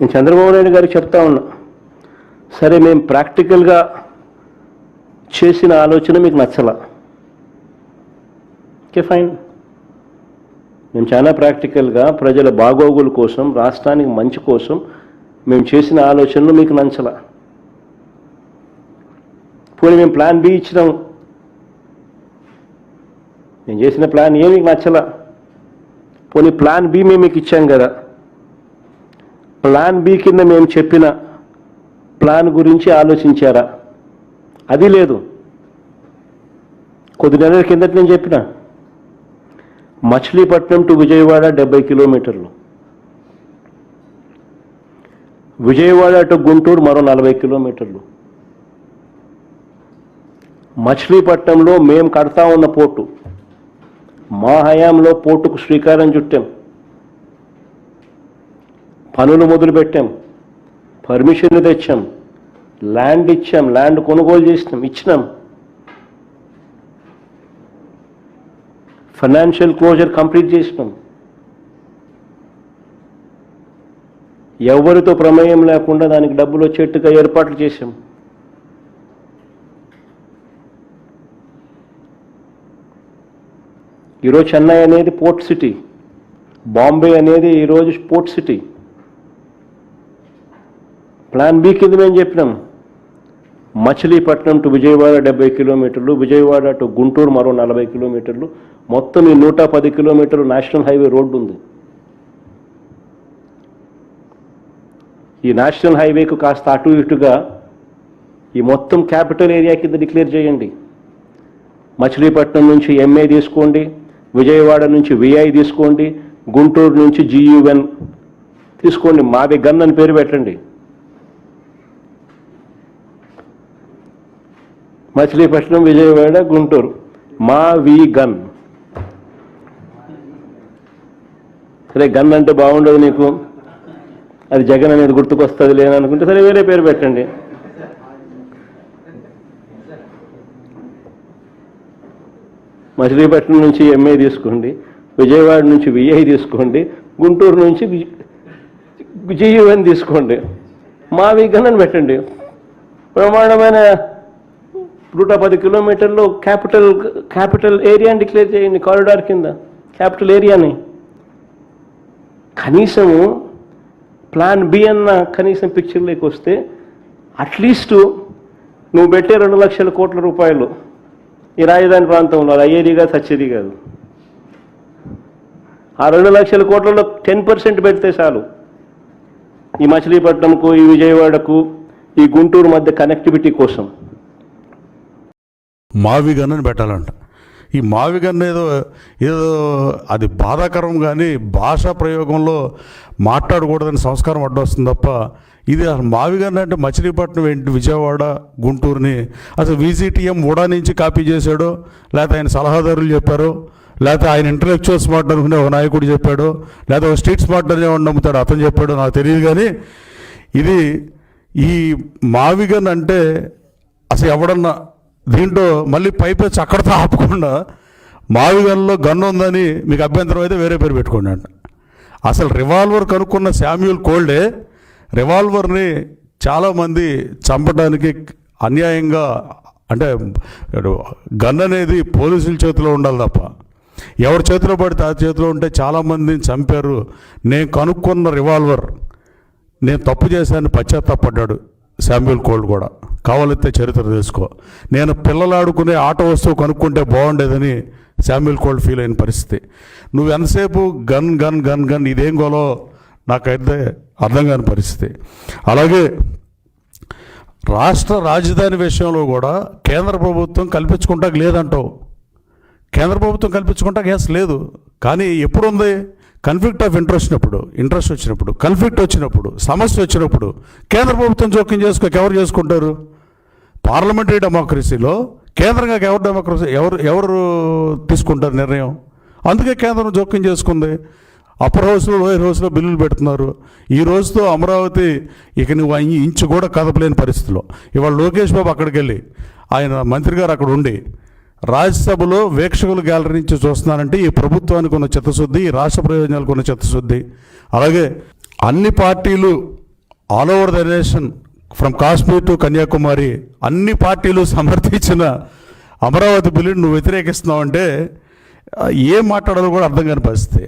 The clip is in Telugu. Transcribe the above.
నేను చంద్రబాబు నాయుడు గారికి చెప్తా ఉన్నా, సరే మేము ప్రాక్టికల్గా చేసిన ఆలోచన మీకు నచ్చలా, ఓకే ఫైన్. మేము చాలా ప్రాక్టికల్గా ప్రజల బాగోగుల కోసం, రాష్ట్రానికి మంచి కోసం మేము చేసిన ఆలోచనలు మీకు నచ్చలా. పోనీ మేము ప్లాన్ బి ఇచ్చినాం, నేను చేసిన ప్లాన్ ఏ మీకు నచ్చలా, పోనీ ప్లాన్ బి మేము మీకు ఇచ్చాం కదా, ప్లాన్ బి కింద మేము చెప్పిన ప్లాన్ గురించి ఆలోచించారా? అది లేదు. కొద్ది నెలల కిందట నేను చెప్పిన మచిలీపట్నం టు విజయవాడ 70 కిలోమీటర్లు, విజయవాడ టు గుంటూరు మరో 40 కిలోమీటర్లు. మచిలీపట్నంలో మేము కడతా ఉన్న పోర్టు, మా హయాంలో పోర్టుకు శ్రీకారం చుట్టాం, పనులు మొదలుపెట్టాం, పర్మిషన్లు తెచ్చాం, ల్యాండ్ ఇచ్చాం, ల్యాండ్ కొనుగోలు చేసినాం, ఇచ్చినాం, ఫైనాన్షియల్ క్లోజర్ కంప్లీట్ చేసినాం. ఎవరితో ప్రమేయం లేకుండా దానికి డబ్బులు వచ్చేట్టుగా ఏర్పాట్లు చేశాం. ఈరోజు చెన్నై అనేది పోర్ట్ సిటీ, బాంబే అనేది ఈరోజు పోర్ట్ సిటీ. ప్లాన్ బి కింద మేము చెప్పినాం మచిలీపట్నం టు విజయవాడ 70 కిలోమీటర్లు, విజయవాడ టు గుంటూరు మరో 40 కిలోమీటర్లు, మొత్తం ఈ 110 కిలోమీటర్లు నేషనల్ హైవే రోడ్డు ఉంది. ఈ నేషనల్ హైవేకు కాస్త అటు ఇటుగా ఈ మొత్తం క్యాపిటల్ ఏరియా కింద డిక్లేర్ చేయండి. మచిలీపట్నం నుంచి ఎంఏ తీసుకోండి, విజయవాడ నుంచి విఐ తీసుకోండి, గుంటూరు నుంచి జియుఎన్ తీసుకోండి, మావి గన్ అని పేరు పెట్టండి. మచిలీపట్నం, విజయవాడ, గుంటూరు, మా వి గన్. సరే గన్ అంటే బాగుండదు నీకు, అది జగన్ అనేది గుర్తుకొస్తుంది లేననుకుంటే సరే వేరే పేరు పెట్టండి. మచిలీపట్నం నుంచి ఎంఏ తీసుకోండి, విజయవాడ నుంచి విఐ తీసుకోండి, గుంటూరు నుంచి జియుఎన్ తీసుకోండి, మా వి గన్ అని పెట్టండి. ప్రమాణమైన 110 కిలోమీటర్లు క్యాపిటల్ ఏరియాని డిక్లేర్ చేయండి, కారిడార్ కింద క్యాపిటల్ ఏరియాని. కనీసము ప్లాన్ బి అన్న కనీసం పిక్చర్లోకి వస్తే అట్లీస్ట్ నువ్వు పెట్టే 2 లక్షల కోట్ల రూపాయలు ఈ రాజధాని ప్రాంతంలో అది అయ్యేది కాదు, సచ్చేది కాదు. ఆ 2 లక్షల కోట్లలో 10% పెడితే చాలు, ఈ మచిలీపట్నంకు, ఈ విజయవాడకు, ఈ గుంటూరు మధ్య కనెక్టివిటీ కోసం. మావిగన్ అని పెట్టాలంట. ఈ మావిగన్ ఏదో అది బాధాకరం, కానీ భాషా ప్రయోగంలో మాట్లాడకూడదని సంస్కారం అడ్డొస్తుంది తప్ప, ఇది అసలు మావిగన్ అంటే మచిలీపట్నం ఏంటి, విజయవాడ, గుంటూరుని అసలు విజిటిఎం ఉడా నుంచి కాపీ చేశాడో, లేకపోతే ఆయన సలహాదారులు చెప్పారో, లేకపోతే ఆయన ఇంటలెక్చువల్ స్మార్ట్ అనుకునే ఒక నాయకుడు చెప్పాడో, లేకపోతే ఒక స్ట్రీట్ స్మార్ట్ అనే నమ్ముతాడు అతను చెప్పాడో నాకు తెలియదు. కానీ ఇది ఈ మావిగన్ అంటే అసలు ఎవడన్నా దీంట్లో మళ్ళీ పైపెచ్చి అక్కడితో ఆపకుండా మావిగన్లో గన్ను ఉందని మీకు అభ్యంతరం అయితే వేరే పేరు పెట్టుకోండి అంట. అసలు రివాల్వర్ కనుక్కున్న శామ్యూల్ కోల్డే రివాల్వర్ని చాలామంది చంపడానికి అన్యాయంగా, అంటే గన్ అనేది పోలీసుల చేతిలో ఉండాలి తప్ప ఎవరి చేతిలో పడితే ఆ చేతిలో ఉంటే చాలామందిని చంపారు. నేను కనుక్కున్న రివాల్వర్, నేను తప్పు చేశాను పశ్చాత్తాపడ్డాడు శామ్యూల్ కోల్డ్ కూడా. కావాలైతే చరిత్ర తెలుసుకో. నేను పిల్లలు ఆడుకునే ఆట వస్తువు కనుక్కుంటే బాగుండేదని శామ్యూల్ కోల్డ్ ఫీల్ అయిన పరిస్థితి. నువ్వు ఎంతసేపు గన్ గన్ గన్ గన్ ఇదేం గోలో నాకైతే అర్థం కాని పరిస్థితి. అలాగే రాష్ట్ర రాజధాని విషయంలో కూడా కేంద్ర ప్రభుత్వం కల్పించుకుంటాక లేదంటావు. కేంద్ర ప్రభుత్వం కల్పించుకుంటాక ఎస్ లేదు, కానీ ఎప్పుడుంది? కన్ఫ్లిక్ట్ ఆఫ్ ఇంట్రెస్ట్ వచ్చినప్పుడు, కన్ఫ్లిక్ట్ వచ్చినప్పుడు, సమస్య వచ్చినప్పుడు కేంద్ర ప్రభుత్వం జోక్యం ఎవరు చేసుకుంటారు? పార్లమెంటరీ డెమోక్రసీలో కేంద్రంగా ఎవరు తీసుకుంటారు నిర్ణయం? అందుకే కేంద్రం జోక్యం చేసుకుంది. అప్పర్ హౌస్లో, లోయర్ హౌస్లో బిల్లులు పెడుతున్నారు. ఈ రోజుతో అమరావతి ఇక నువ్వు ఇంచు కూడా కదపలేని పరిస్థితిలో. ఇవాళ లోకేష్ బాబు అక్కడికి వెళ్ళి, ఆయన మంత్రి గారు అక్కడ ఉండి రాజ్యసభలో వీక్షకుల గ్యాలరీ నుంచి చూస్తున్నానంటే ఈ ప్రభుత్వానికి ఉన్న చిత్తశుద్ధి, ఈ రాష్ట్ర ప్రయోజనాలకు ఉన్న చిత్తశుద్ధి. అలాగే అన్ని పార్టీలు all over the nation from Kashmir to Kanyakumari అన్ని పార్టీలు సమర్థించిన అమరావతి బిల్లుని నువ్వు వ్యతిరేకిస్తున్నావు అంటే ఏం మాట్లాడాలో కూడా అర్థం కాని పరిస్థితి.